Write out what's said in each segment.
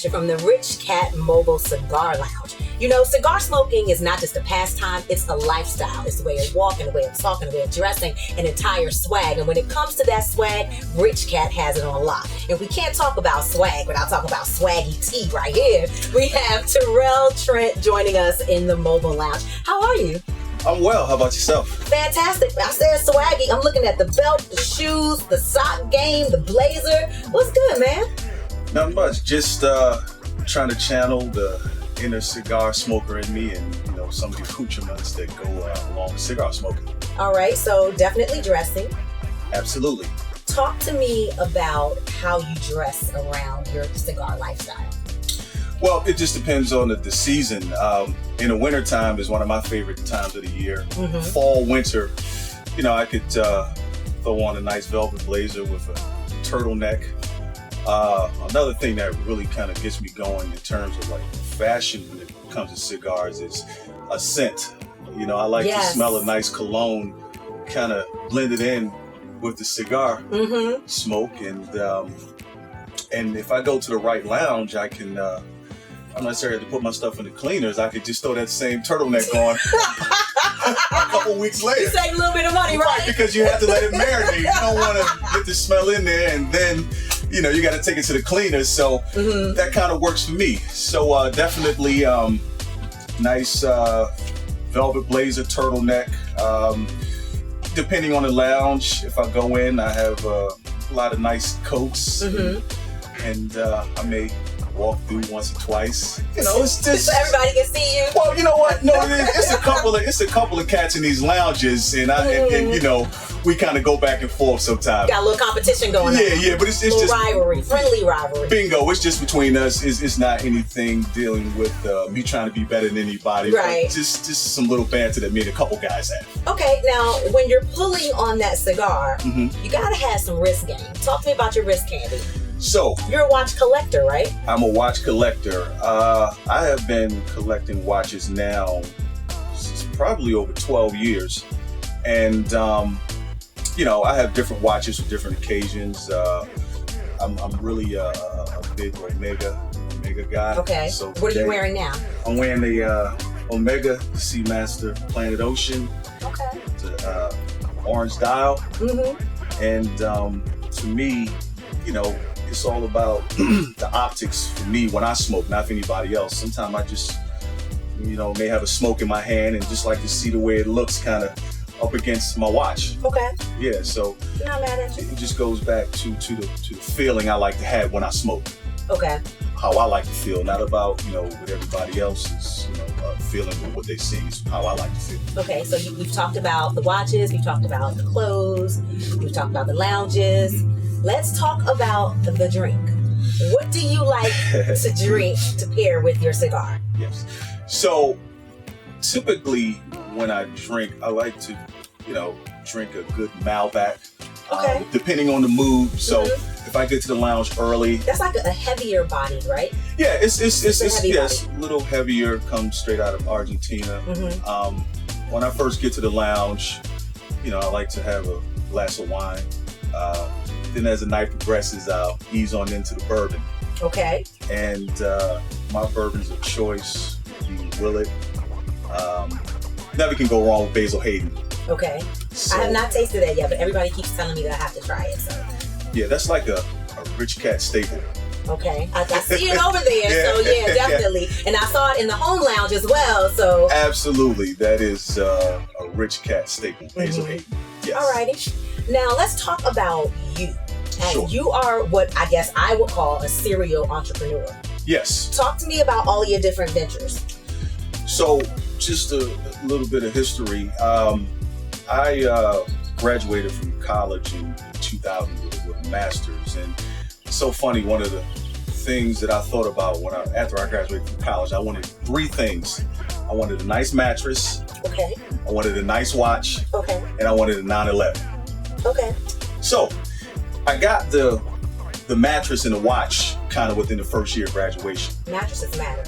at you from the Richkat Mobile Cigar Lounge. You know, cigar smoking is not just a pastime, it's a lifestyle. It's the way of walking, the way of talking, the way of dressing, an entire swag. And when it comes to that swag, Richkat has it on lock. And we can't talk about swag without talking about swaggy tea right here. We have Terrell Trent joining us in the Mobile Lounge. How are you? I'm well. How about yourself? Fantastic. I said swaggy. I'm looking at the belt, the shoes, the sock game, the blazer. What's good, man? Not much. Just trying to channel the inner cigar smoker in me and, you know, some of the accoutrements that go along with cigar smoking. All right. So definitely dressing. Absolutely. Talk to me about how you dress around your cigar lifestyle. Well, it just depends on the season. In the wintertime is one of my favorite times of the year. Mm-hmm. Fall, winter, you know, I could throw on a nice velvet blazer with a turtleneck. Another thing that really kind of gets me going in terms of like fashion when it comes to cigars is a scent. You know, I like to smell a nice cologne, kind of blend it in with the cigar smoke. And if I go to the right lounge, I can... I'm not necessarily have to put my stuff in the cleaners. I could just throw that same turtleneck on a couple weeks later. You save a little bit of money, right? Because you have to let it marinate. You don't want to get the smell in there and then, you know, you got to take it to the cleaners. So that kind of works for me. So definitely nice velvet blazer, turtleneck. Depending on the lounge, if I go in, I have a lot of nice coats and I may walk through once or twice. You know, it's just so everybody can see you. Well, you know what? No, it's a couple of cats in these lounges, and and you know, we kind of go back and forth sometimes. Got a little competition going on. Yeah, but it's just rivalry, friendly rivalry. Bingo! It's just between us. It's not anything dealing with me trying to be better than anybody. Right. Just some little banter that me and a couple guys have. Okay, now when you're pulling on that cigar, you gotta have some wrist game. Talk to me about your wrist candy. So, you're a watch collector, right? I'm a watch collector. I have been collecting watches now since probably over 12 years. And, you know, I have different watches for different occasions. I'm really a big Omega guy. Okay, so what are you wearing now? I'm wearing the Omega Seamaster Planet Ocean. Okay. The orange dial. And to me, you know, it's all about the optics for me when I smoke, not for anybody else. Sometimes I just, you know, may have a smoke in my hand and just like to see the way it looks kind of up against my watch. Okay. Yeah, so not mad at you. It just goes back to the feeling I like to have when I smoke. Okay. How I like to feel, not about, you know, what everybody else is, you know, feeling or what they see. Is how I like to feel. Okay, so we've talked about the watches, we've talked about the clothes, we've talked about the lounges. Let's talk about the drink. What do you like to drink to pair with your cigar? Yes. So typically when I drink, I like to, you know, drink a good Malbec. Okay. Depending on the mood. So if I get to the lounge early. That's like a heavier body, right? Yeah, it's a little heavier, comes straight out of Argentina. When I first get to the lounge, you know, I like to have a glass of wine. Then as the night progresses, I'll ease on into the bourbon. Okay. And my bourbons of choice would be Willet. Never can go wrong with Basil Hayden. Okay. So, I have not tasted that yet, but everybody keeps telling me that I have to try it. So. Yeah, that's like a Richkat staple. Okay. I see it over there, so yeah, definitely. And I saw it in the home lounge as well, so. Absolutely. That is a Richkat staple, Basil Hayden. Yes. Alrighty. Now let's talk about you. Sure. You are what I guess I would call a serial entrepreneur. Yes. Talk to me about all of your different ventures. So, just a little bit of history. I graduated from college in 2000 with a master's, and it's so funny. One of the things that I thought about after I graduated from college, I wanted three things. I wanted a nice mattress. Okay. I wanted a nice watch. Okay. And I wanted a 911. Okay. So I got the mattress and the watch kind of within the first year of graduation. Mattresses matter.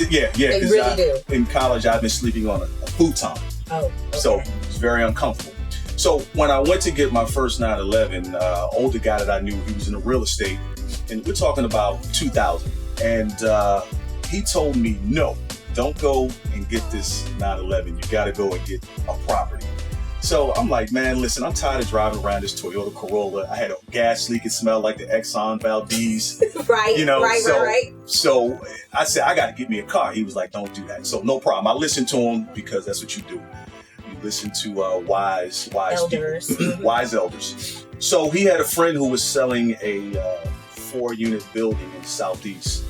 Yeah. They really do. In college, I've been sleeping on a futon. Oh, okay. So it's very uncomfortable. So when I went to get my first 911, older guy that I knew, he was in the real estate, and we're talking about 2000. And he told me, no, don't go and get this 911. You got to go and get a property. So I'm like, man, listen, I'm tired of driving around this Toyota Corolla. I had a gas leak. It smelled like the Exxon Valdez. Right, you know, right. So I said, I got to get me a car. He was like, don't do that. So no problem. I listened to him because that's what you do. You listen to wise elders. people, wise elders. So he had a friend who was selling a 4-unit building in Southeast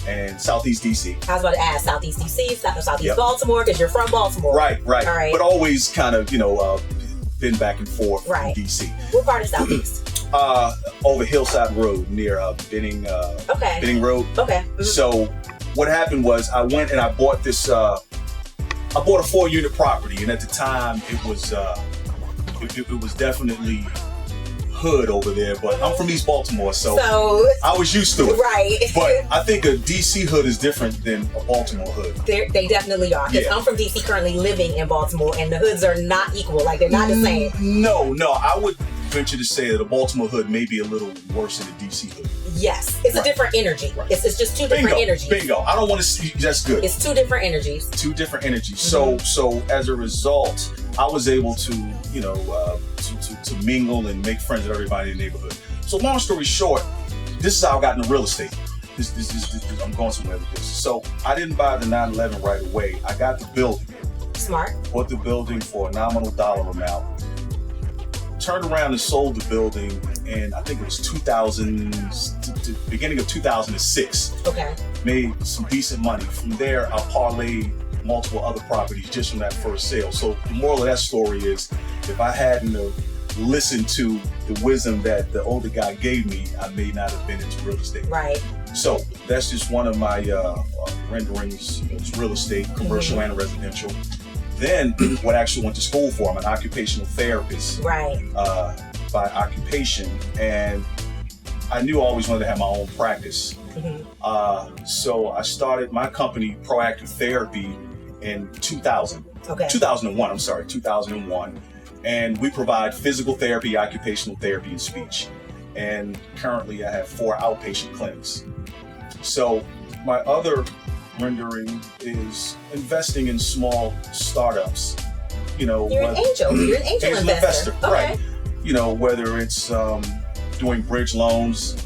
DC. I was about to ask Southeast DC, Southeast Yep. Baltimore, because you're from Baltimore. Right. All right. But always kind of, been back and forth Right. from DC. What part of Southeast? Over Hillside Road near Benning Road. Okay. Mhm. So what happened was I went and I bought this. I bought a 4-unit property, and at the time it was definitely hood over there. But I'm from East Baltimore, so I was used to it. Right. But I think a DC hood is different than a Baltimore hood. They definitely are. Because I'm from DC, currently living in Baltimore, and the hoods are not equal. Like, they're not the same. No. I would venture to say that a Baltimore hood may be a little worse than a DC hood. Yes. It's a different energy. Right. It's just two different energies. Bingo. I don't want to see. That's good. It's two different energies. Mm-hmm. So as a result, I was able to, to mingle and make friends with everybody in the neighborhood. So long story short, this is how I got into real estate. This I'm going somewhere with this. So I didn't buy the 911 right away. I got the building. Smart. Bought the building for a nominal dollar amount. Turned around and sold the building, and I think it was beginning of 2006. Okay. Made some decent money. From there, I parlayed multiple other properties just from that first sale. So the moral of that story is, if I hadn't listened to the wisdom that the older guy gave me, I may not have been into real estate. Right. So that's just one of my renderings. It's real estate, commercial and residential. Then what I actually went to school for, I'm an occupational therapist. Right. By occupation, and I knew I always wanted to have my own practice. Mm-hmm. So I started my company, Proactive Therapy, in 2000. Okay. 2001. And we provide physical therapy, occupational therapy, and speech. And currently I have 4 outpatient clinics. So my other rendering is investing in small startups. You're an angel. You're an angel investor. Okay. Right. Whether it's doing bridge loans,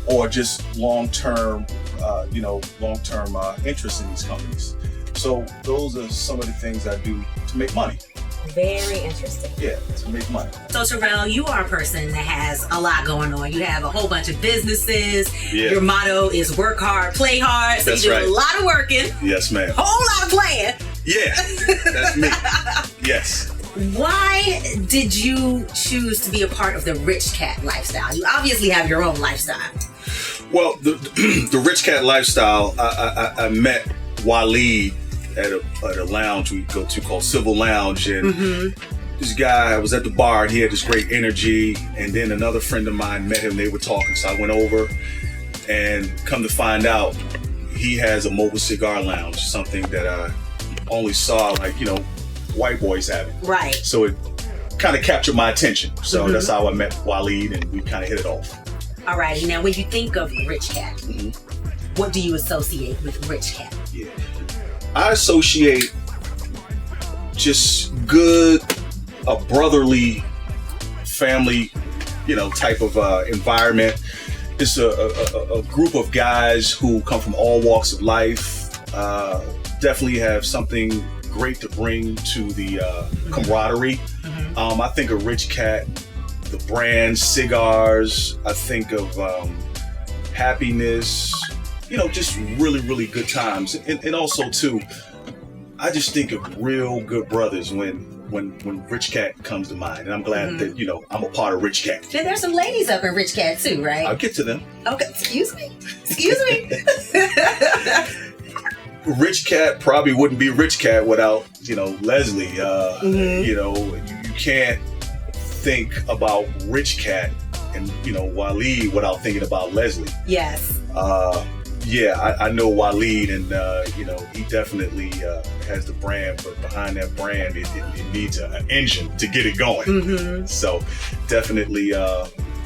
or just long-term interest in these companies. So those are some of the things I do to make money. Very interesting. Yeah, to make money. So Terrell, you are a person that has a lot going on. You have a whole bunch of businesses. Yeah. Your motto is work hard, play hard. So That's you do right. a lot of working. Yes, ma'am. Whole lot of playing. Yeah, that's me. Yes. Why did you choose to be a part of the Richkat Lifestyle? You obviously have your own lifestyle. Well, the Richkat Lifestyle, I met Waleed at a lounge we go to called Civil Lounge, and this guy was at the bar and he had this great energy, and then another friend of mine met him. They were talking, so I went over, and come to find out, he has a mobile cigar lounge, something that I only saw white boys having. Right. So it kind of captured my attention. So that's how I met Waleed, and we kind of hit it off. Alrighty, now when you think of Richkat, what do you associate with Richkat? Yeah. I associate just good, a brotherly family, type of environment. It's a group of guys who come from all walks of life, definitely have something great to bring to the camaraderie. I think of Richkat, the brand, cigars. I think of happiness, just really, really good times. And also too, I just think of real good brothers when Richkat comes to mind. And I'm glad that, I'm a part of Richkat. Then there's some ladies up in Richkat too, right? I'll get to them. Okay, excuse me. Richkat probably wouldn't be Richkat without, Leslie. You can't think about Richkat and, Waleed without thinking about Leslie. Yes. I know Waleed, and he definitely has the brand, but behind that brand, it needs an engine to get it going. So definitely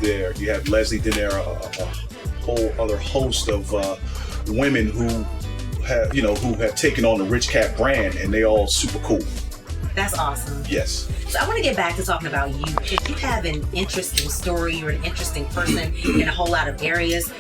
there you have Leslie. Then there are a whole other host of women who have taken on the Richkat brand, and they all super cool. That's awesome. Yes. So I want to get back to talking about you, because you have an interesting story. You're an interesting person in a whole lot of areas.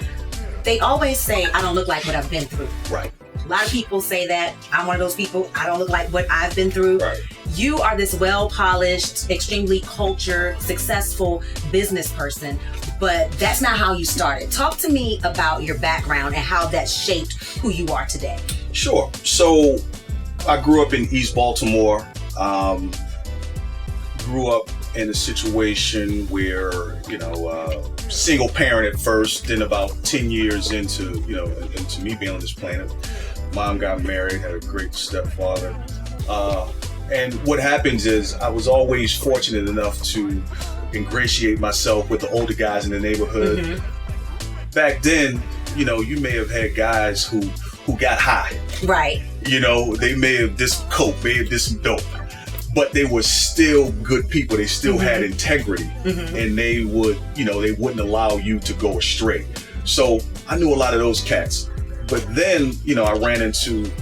They always say, I don't look like what I've been through. Right. A lot of people say that. I'm one of those people. I don't look like what I've been through. Right. You are this well-polished, extremely cultured, successful business person, but that's not how you started. Talk to me about your background and how that shaped who you are today. Sure. So I grew up in East Baltimore. Grew up in a situation where, single parent at first, then about 10 years into me being on this planet, mom got married, had a great stepfather. And what happens is I was always fortunate enough to ingratiate myself with the older guys in the neighborhood. Mm-hmm. Back then, you may have had guys who got high. Right. They may have did some coke, may have did some dope, but they were still good people. They still had integrity, and they wouldn't allow you to go astray. So I knew a lot of those cats. But then, I ran into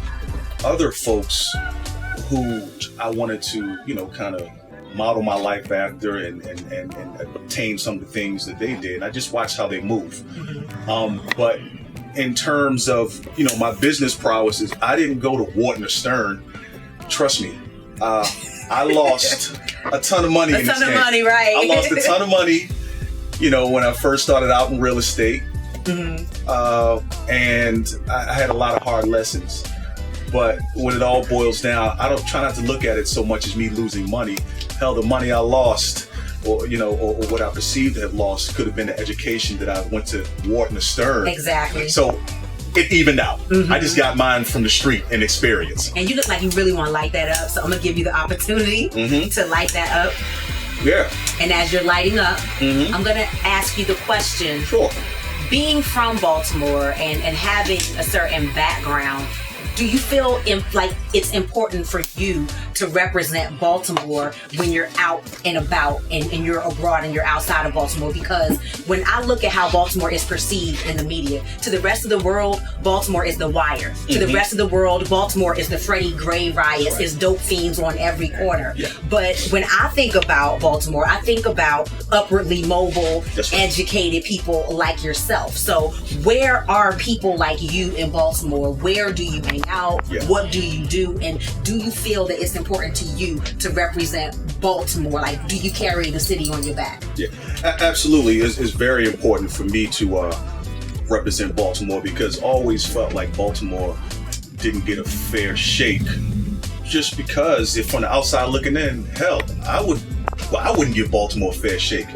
other folks who I wanted to, kind of model my life after and obtain some of the things that they did. I just watched how they move. But in terms of, my business prowess, I didn't go to Wharton or Stern. Trust me. I lost a ton of money in this game. Right? I lost a ton of money, when I first started out in real estate. And I had a lot of hard lessons. But when it all boils down, I don't try not to look at it so much as me losing money. Hell, the money I lost, or what I perceived to have lost, could have been the education that I went to Wharton or Stern. Exactly. So it evened out. I just got mine from the street and experience. And you look like you really want to light that up, so I'm gonna give you the opportunity to light that up. Yeah. And as you're lighting up, I'm gonna ask you the question. Sure. Being from Baltimore and having a certain background, do you feel like it's important for you to represent Baltimore when you're out and about and you're abroad and you're outside of Baltimore? Because when I look at how Baltimore is perceived in the media, to the rest of the world, Baltimore is The Wire. To the rest of the world, Baltimore is the Freddie Gray riots, is dope fiends on every corner. Yeah. But when I think about Baltimore, I think about upwardly mobile, educated people like yourself. So where are people like you in Baltimore? Where do you hang out? Yeah. What do you do? And do you feel that it's important to you to represent Baltimore? Like, do you carry the city on your back? Yeah, absolutely. It's very important for me to represent Baltimore, because I always felt like Baltimore didn't get a fair shake, just because if from the outside looking in, hell, I wouldn't give Baltimore a fair shake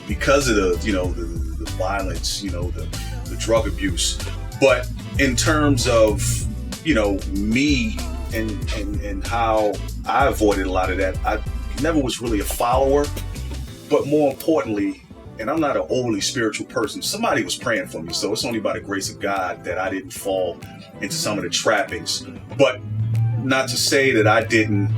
because of the violence, the drug abuse. But in terms of me and how I avoided a lot of that, I never was really a follower, but more importantly, and I'm not an overly spiritual person, somebody was praying for me. So it's only by the grace of God that I didn't fall into some of the trappings. But not to say that I didn't,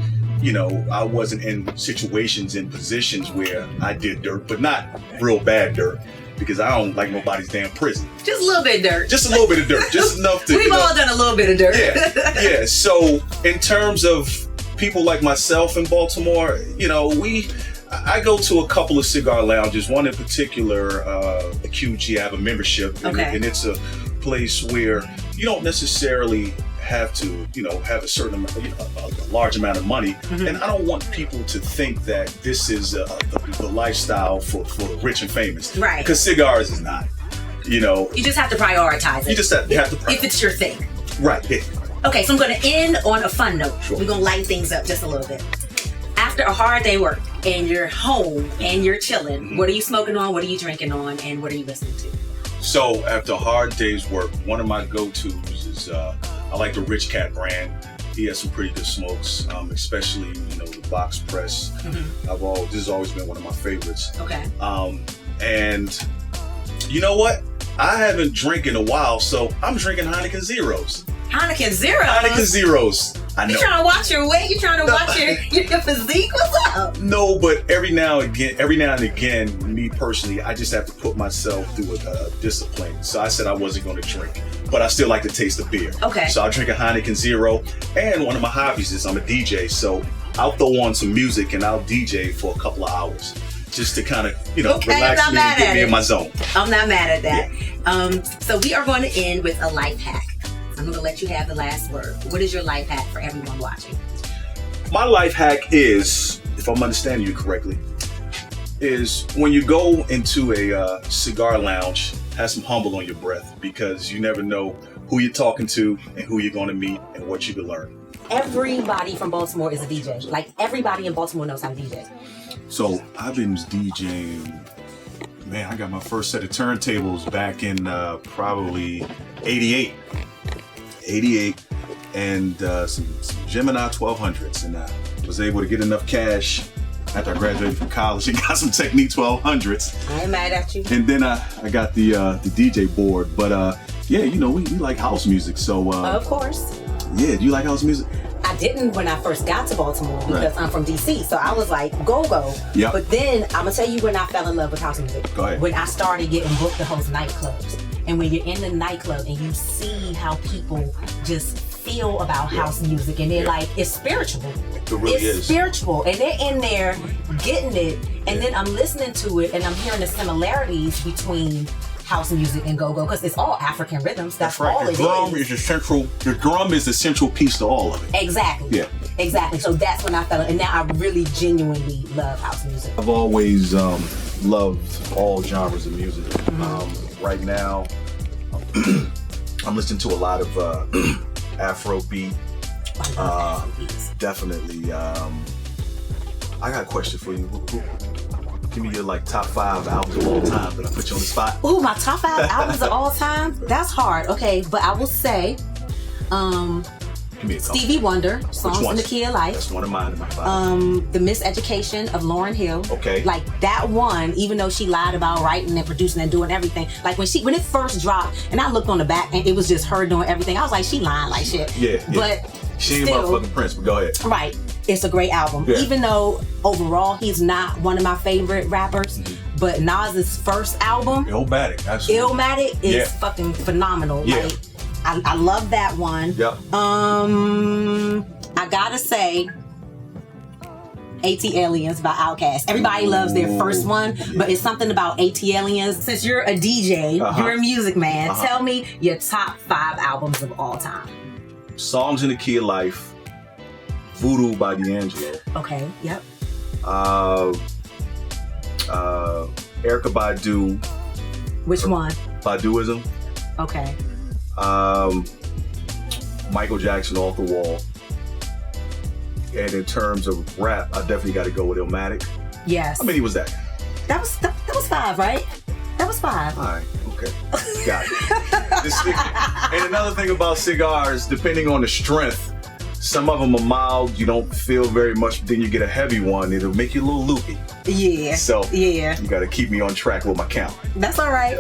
I wasn't in situations and positions where I did dirt, but not real bad dirt, because I don't like nobody's damn prison. Just a little bit of dirt. Just a little bit of dirt. Just enough to... We've all done a little bit of dirt. Yeah. So in terms of people like myself in Baltimore, I go to a couple of cigar lounges. One in particular, the QG, I have a membership. And it's a place where you don't necessarily have to, have a certain amount, a large amount of money. And I don't want people to think that this is the lifestyle for the rich and famous. Right. Because cigars is not. You just have to prioritize it. You just have to prioritize. If it's your thing. Right. Yeah. Okay, so I'm going to end on a fun note. Sure. We're going to lighten things up just a little bit. After a hard day work and you're home and you're chilling, what are you smoking on? What are you drinking on? And what are you listening to? So after a hard day's work, one of my go-tos is I like the Richkat brand. He has some pretty good smokes, especially the box press. This has always been one of my favorites. Okay. And you know what? I haven't drank in a while, so I'm drinking Heineken Zeros. Heineken Zeros? Heineken Zeros. I know. You trying to watch your weight? You trying to watch your physique? What's up? No, but every now and again, me personally, I just have to put myself through a discipline. So I said I wasn't going to drink, but I still like to taste the beer. Okay. So I'll drink a Heineken Zero, and one of my hobbies is I'm a DJ. So I'll throw on some music and I'll DJ for a couple of hours, just to kind of, relax me and get me in my zone. I'm not mad at that. Yeah. So we are going to end with a life hack. I'm going to let you have the last word. What is your life hack for everyone watching? My life hack is, if I'm understanding you correctly, is when you go into a cigar lounge, have some humble on your breath, because you never know who you're talking to and who you're going to meet and what you can learn. Everybody from Baltimore is a DJ. Like, everybody in Baltimore knows how to DJ. So I've been DJing, man, I got my first set of turntables back in probably 88, and some Gemini 1200s, and I was able to get enough cash after I graduated from college and got some Technique 1200s. I ain't mad at you. And then I got the DJ board, but yeah, we like house music, so of course. Yeah, do you like house music? I didn't when I first got to Baltimore, because I'm from DC, so I was like, go. Yep. But then I'm gonna tell you when I fell in love with house music. Go ahead. When I started getting booked to host nightclubs, and when you're in the nightclub and you see how people just feel about house music, and they're like, it's spiritual. It really is. It's spiritual, and they're in there getting it, and then I'm listening to it, and I'm hearing the similarities between house music and go-go, because it's all African rhythms. That's right. all The it drum is. The drum is the central piece to all of it. Exactly. Yeah. Exactly. So that's when I fell in, and now I really genuinely love house music. I've always loved all genres of music. Right now, I'm listening to a lot of Afrobeat. Definitely. I got a question for you. Give me your top 5 albums of all time. Did I put you on the spot? Ooh, my top 5 albums of all time? That's hard. Okay, but I will say, Give me a couple. Stevie Wonder, Songs in the Key of Life. That's one of mine in my 5. The Miseducation of Lauryn Hill. Okay. Like that one, even though she lied about writing and producing and doing everything, like when it first dropped, and I looked on the back and it was just her doing everything, I was like, she lying like shit. Yeah. But she ain't still, motherfucking Prince, but go ahead. Right. It's a great album. Yeah. Even though overall he's not one of my favorite rappers, but Nas's first album, Illmatic, absolutely. Illmatic, is fucking phenomenal. Yeah. Like, I love that one. Yep. I gotta say, AT Aliens by Outkast. Everybody loves their first one, but it's something about AT Aliens. Since you're a DJ, you're a music man, tell me your top 5 albums of all time. Songs in the Key of Life, Voodoo by D'Angelo. Okay, yep. Erykah Badu. Which one? Baduism. Okay. Michael Jackson, Off the Wall. And in terms of rap, I definitely got to go with Illmatic. Yes. How many was that? That was 5, right? That was 5. All right, okay. Got it. And another thing about cigars, depending on the strength, some of them are mild, you don't feel very much, then you get a heavy one, it'll make you a little loopy. Yeah. So yeah, you got to keep me on track with my count. that's all right.